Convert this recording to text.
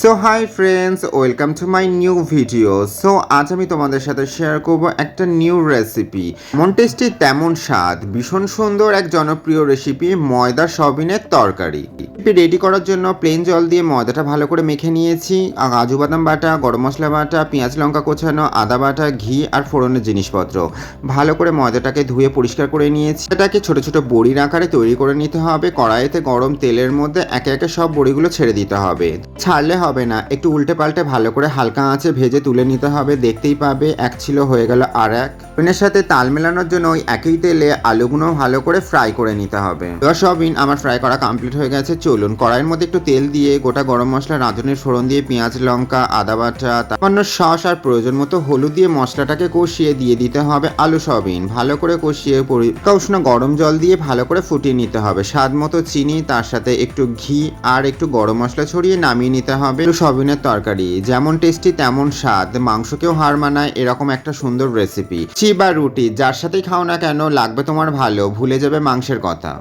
So hi friends, welcome to my new video. So আজ আমি তোমাদের সাথে শেয়ার করব একটা নিউ রেসিপি। যেমন টেস্টি তেমন স্বাদ, ভীষণ সুন্দর এক জনপ্রিয় রেসিপি, ময়দা সয়াবিনের তরকারি। রেডি করার জন্য প্লেন জল দিয়ে ময়দাটা ভালো করে মেখে নিয়েছি। কাজু বাদাম বাটা, গরম মশলা বাটা, পেঁয়াজ লঙ্কা কোচানো, আদা বাটা, ঘি আর ফোড়নের জিনিসপত্র ভালো করে ময়দাটাকে ধুয়ে পরিষ্কার করে নিয়েছি। এটাকে ছোট ছোট বড়ির আকারে তৈরি করে নিতে হবে। কড়াইতে গরম তেলের মধ্যে একে একে সব বড়িগুলো ছেড়ে দিতে হবে। ছাড়লে হবে না, একটু উল্টে পাল্টে ভালো করে হালকা আঁচে ভেজে তুলে নিতে হবে। দেখতেই পাবে এক ছিল হয়ে গেল আর এক। এর সাথে তাল মেলানোর জন্য ওই একই তেলে আলুগুলো ভালো করে ফ্রাই করে নিতে হবে। সয়াবিন আমার ফ্রাই করা কমপ্লিট হয়ে গেছে। চলুন কড়াইয়ের মধ্যে একটু তেল দিয়ে গোটা গরম মশলা, রাঁধুনির ফোড়ন দিয়ে পেঁয়াজ লঙ্কা আদা বাটা, সামান্য সস আর প্রয়োজন মতো হলুদ দিয়ে মশলাটাকে কষিয়ে দিয়ে দিতে হবে আলু সয়াবিন। ভালো করে কষিয়ে উষ্ণ গরম জল দিয়ে ভালো করে ফুটিয়ে নিতে হবে। স্বাদ মতো চিনি, তার সাথে একটু ঘি আর একটু গরম মশলা ছড়িয়ে নামিয়ে নিতে হবে। সয়াবিনের তরকারি যেমন টেস্টি তেমন স্বাদ, মাংসকেও হার মানায় এরকম একটা সুন্দর রেসিপি। চি বা রুটি যার সাথেই খাও না কেন লাগবে তোমার ভালো, ভুলে যাবে মাংসের কথা।